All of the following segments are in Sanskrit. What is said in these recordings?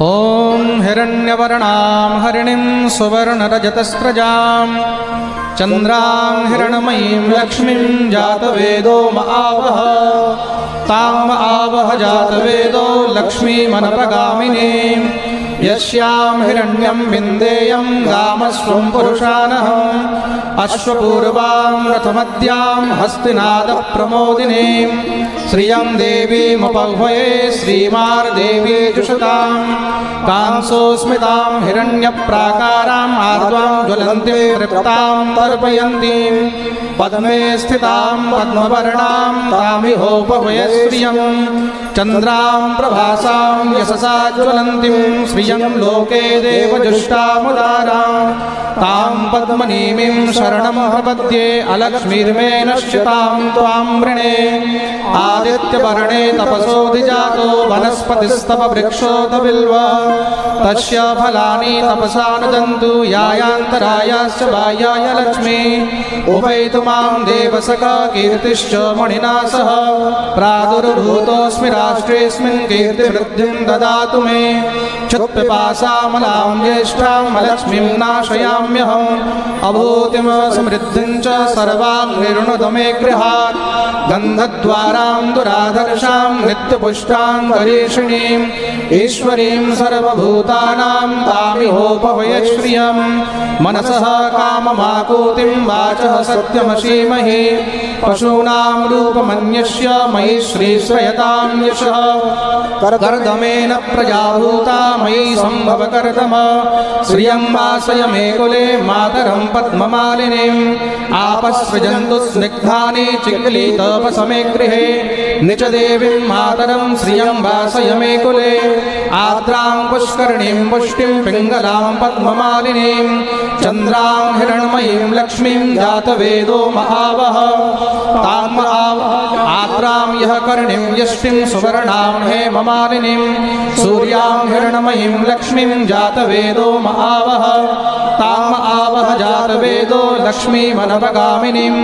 ॐ हिरण्यवर्णां हरिणीं सुवर्णरजतस्रजां चन्द्रां हिरणमयीं लक्ष्मीं जातवेदो महावः ताम् आवह जातवेदो लक्ष्मीमनपगामिनीं यस्यां हिरण्यं विन्देयं गामस्वं पुरुषानहम् अश्वपूर्वां रथमद्यां हस्तिनादप्रमोदिनीं श्रियं देवीमुपह्वये श्रीमार्देवी जुषतां कांसोस्मितां हिरण्यप्राकाराम् आर्द्वां ज्वलन्तीं तृप्तां तर्पयन्तीं पद्मे स्थितां पद्मवर्णां तामिहोपह्वये श्रियं चन्द्रां प्रभासां यशसा ज्वलन्तीं श्रियं लोके देवजुष्टामुदारां तां पद्मनीमीं शरणं प्रपद्ये अलक्ष्मीर्मे नश्यतां त्वां वृणे आदित्यवर्णे तपसोऽधिजातो वनस्पतिस्तव वृक्षोऽतबिल्व तस्य फलानि तपसा नुदन्तु यायान्तरायाश्च बाह्याय लक्ष्मी उपैतु मां देवसखा कीर्तिश्च मणिना सह प्रादुर्भूतोऽस्मि राष्ट्रेऽस्मिन् कीर्तिवृद्धिं ददातु मे क्षुत्पिपासामलां ज्येष्ठां लक्ष्मीं नाशयाम्यहम् अभूतिं समृद्धिं च सर्वां निर्णुत मे गृहात् गन्धद्वारां दुराधर्षां नित्यपुष्टां गरीषिणीम् ईश्वरीं सर्वभूतानां तामिहोपह्वये श्रियं मनसः काममाकूतिं वाचः सत्यमशीमहि पशूनां रूपमन्यस्य मयि श्रीश्रयतां यशः कर्दमेन प्रजाभूता मयि सम्भव कर्दम श्रियं वासय मे कुले मातरं पद्ममालिनीम् आपसृजन्तु स्निग्धानि चिक्लीतपसमे गृहे निच देवीं मातरं श्रियं वासय मे कुले आर्द्रां पुष्करणीं पुष्टिं पिङ्गलां पद्ममालिनीं चन्द्रां हिरण्मयीं लक्ष्मीं जातवेदो महावः ताम् आर्द्रां यः कर्णीं यष्टिं सुवर्णां हेममालिनीं सूर्यां हिरण्मयीं लक्ष्मीं जातवेदो महावः ताम् आवह जातवेदो लक्ष्मीमनपगामिनीं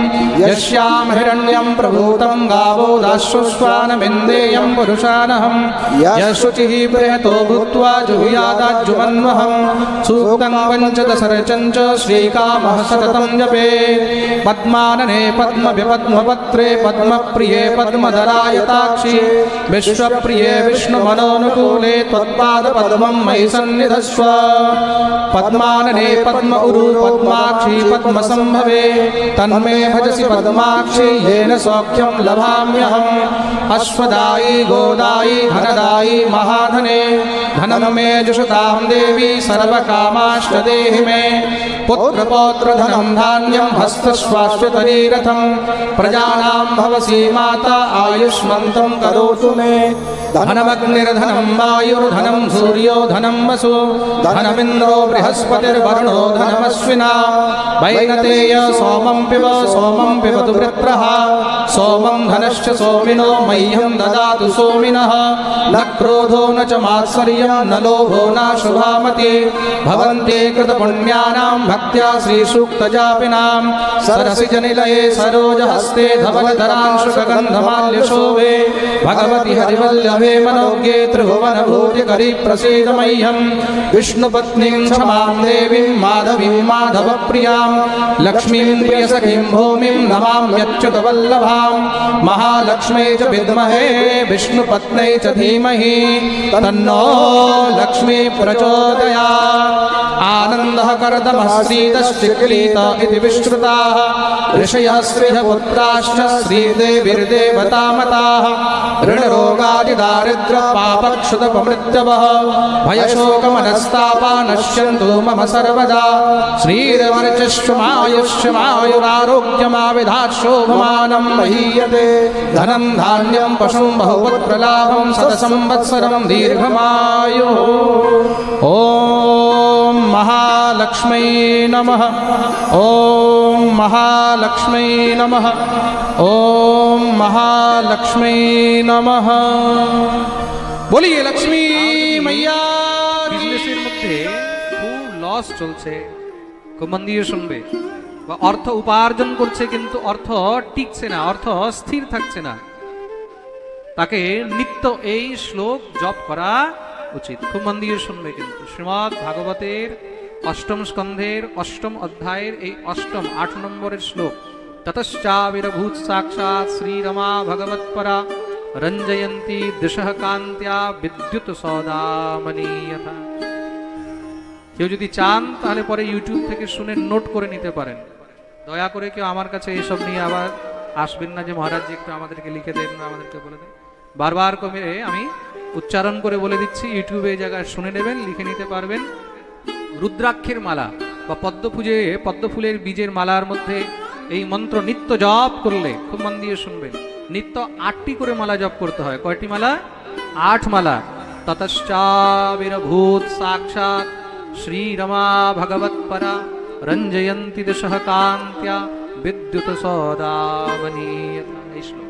यस्यां हिरण्यं प्रभूतं गावो दाश्वश्वानमिन्देयं पुरुषानहम् यशुचिः प्रेतो भूत्वा जुहुयादाज्जुमन्वहं सूक्तं पञ्चदशरचं च श्रीकामः सततं जपे पद्मानने पद्मविपद्मपत्रे पद्मप्रिये पद्मधरायताक्षि विश्वप्रिये विष्णुमनोनुकूले त्वत्पादपद्मं मयि सन्निधस्व पद्मानने पद्म उरु पद्माक्षी पद्मसंभवे तन्मे भजसि पद्माक्षी येन सौख्यं लभाम्यहम् अश्वदायी गोदायी धनदायी महाधने धनं मे जुषतां देवी सर्वकामाष्टदेहि मे पुत्रपौत्रधनं धान्यं हस्तश्वाश्वतरीरथं प्रजानां भवसि माता आयुष्मन्तं करोतु मे धनमग्निर्धनं वायुर्धनं सूर्यो धनं वसु धनमिन्द्रो बृहस्पतिर्वरुणो धनमश्विना वैनतेय सोमं पिबतु वृत्रः सोमं धनश्च सोमिनो मह्यं ददातु सोमिनः न क्रोधो न च मात्सर्यं न लोभो न शुभामति भवन्ते कृतपुण्यानां भक्त्या श्रीसूक्तजापिनां सरसिजनिलये सरोजहस्ते धवलधरांशुकगन्धमाल्यशोभे भगवति हरिवल्लभे मनोज्ञे त्रिभुवनभूतिकरी प्रसीद मह्यं विष्णुपत्नीं क्षमां देवीं माधवीं माधवप्रियां लक्ष्मीं प्रियसखीं भूमिं नमाम्यच्युतवल्लभां महालक्ष्मै च विद्महे विष्णुपत्न्यै च धीमहि तन्नो लक्ष्मी प्रचोदयात् आनन्दः कर्दमः श्रीतश्चिक्लीत इति विश्रुताः ऋषयः श्रीहपुत्राश्च श्रीदेवीर्देवतामताः ऋणरोगादिदारिद्र्यपापक्षुतपमृत्यवः भयशोकमनस्तापा नश्यन्तु मम सर्वदा श्रीरवर्चश्वमायुष्यमायुरारोग्यमाविधाशोभमानं महीयते धनं धान्यं पशुं बहुपुत्रलाभं शतसंवत्सरं दीर्घमायुः ॐ महालक्ष्मै नमः ॐ महालक्ष्मै नमः ॐ महालक्ष्मै नमः बोलिए लक्ष्मी मैया বিজনেসের মধ্যে খুব লস চলছে, খুব মন দিয়ে শুনবে। বা অর্থ উপার্জন করছে কিন্তু অর্থ টিকছে না, অর্থ স্থির থাকছে না, তাকে নিত্য এই শ্লোক জপ করা উচিত। খুব মন দিয়ে শুনবে কিন্তু শ্রীমদ্ ভাগবতের অষ্টম স্কন্ধের অষ্টম অধ্যায়ের এই অষ্টম 8 নম্বরের শ্লোক, ততশ্চাবিরভূত সাক্ষাৎ শ্রীরমা ভগবৎপরা রঞ্জয়ন্তী দিশঃ কান্ত্যা বিদ্যুৎ সৌদামণি যথা। কেউ যদি চান তাহলে পরে ইউটিউব থেকে শুনে নোট করে নিতে পারেন। দয়া করে কেউ আমার কাছে এসব নিয়ে আবার আসবেন না যে মহারাজ জি একটু আমাদেরকে লিখে দেন না, আমাদেরকে বলে দেন। বারবার কমে আমি উচ্চারণ করে বলে দিচ্ছি, ইউটিউবে এই জায়গায় শুনে নেবেন, লিখে নিতে পারবেন। রুদ্রাক্ষের মালা বা পদ্মফুলের বীজের মালার মধ্যে এই মন্ত্র নিত্য জপ করলে, খুব মন দিয়ে শুনবেন, নিত্য 8টি করে মালা জপ করতে হয়। কয়টি মালা? 8 মালা। ততশ্চাবিরভূত সাক্ষাৎ শ্রীরমা ভগবৎপরা রঞ্জয়ন্তী দিশঃ কান্ত্যা বিদ্যুৎ সৌদামণি যথা। এই শ্লোক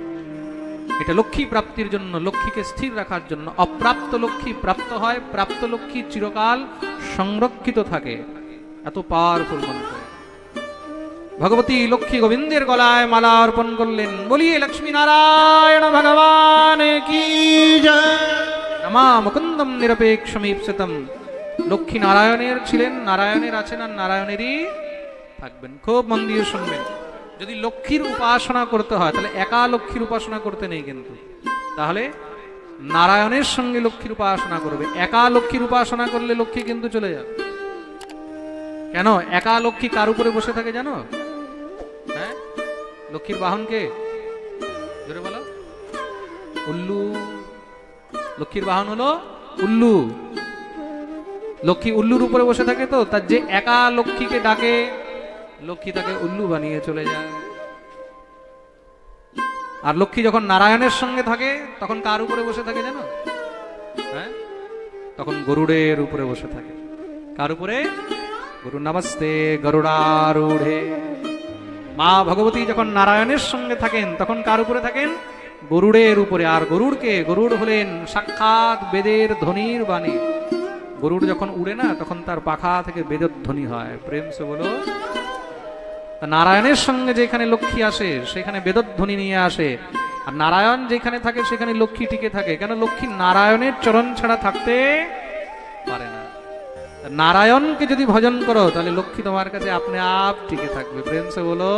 এটা লক্ষ্মী প্রাপ্তির জন্য, লক্ষ্মীকে স্থির রাখার জন্য। অপ্রাপ্ত লক্ষ্মী প্রাপ্ত হয়, প্রাপ্ত লক্ষ্মী চিরকাল সংরক্ষিত থাকে। এত পাওয়ারফুল মন্ত্র। ভগবতী লক্ষ্মী গোবিন্দের গলায় মালা অর্পণ করলেন। বলিয়ে লক্ষ্মী নারায়ণ ভগবান কি জয়। নমা মুকুন্দম নিরপেক্ষমীপ্সিতম। লক্ষ্মী নারায়ণের ছিলেন, নারায়ণের আছেন, আর নারায়ণেরই থাকবেন। খুব মন দিয়ে শুনবেন। যদি লক্ষ্মীর উপাসনা করতে হয় তাহলে একা লক্ষ্মীর উপাসনা করতে নেই কিন্তু, তাহলে নারায়ণের সঙ্গে লক্ষ্মীর উপাসনা করবে। একা লক্ষ্মীর উপাসনা করলে লক্ষ্মী কিন্তু চলে যাবে। কেন? একা লক্ষ্মী কার উপরে বসে থাকে জানো? হ্যাঁ, লক্ষ্মীর বাহন কে? জোরে বলো। উল্লু। লক্ষ্মীর বাহন হলো উল্লু। লক্ষ্মী উল্লুর উপরে বসে থাকে, তো তার যে একা লক্ষ্মীকে ডাকে লক্ষ্মী তাকে উল্লু বানিয়ে চলে যায়। আর লক্ষ্মী যখন নারায়ণের সঙ্গে থাকে তখন কার উপরে বসে থাকে জানো? হ্যাঁ, তখন গরুড়ের উপরে বসে থাকে। কার উপরে? গুরু নমস্তে গরুড়ারূঢ়ে। মা ভগবতী যখন নারায়ণের সঙ্গে থাকেন তখন কার উপরে থাকেন? গরুড়ের উপরে। আর গরুড়কে? গরুড় হলেন সাক্ষাৎ বেদের ধ্বনির বাণী। গরুড় যখন উড়ে না তখন তার পাখা থেকে বেদের ধ্বনি হয়। প্রেম সে বলো। নারায়ণের সঙ্গে যেখানে লক্ষ্মী আসে সেখানে বেদধ্বনি নিয়ে আসে, আর নারায়ণ যেখানে থাকে সেখানে লক্ষ্মী টিকে থাকে। কেন? লক্ষ্মী নারায়ণের চরণ ছাড়া থাকতে পারে না। নারায়ণকে যদি ভজন করো তাহলে লক্ষ্মী তোমার কাছে আপনি আপ টিকে থাকবে। প্রেম সে বলো।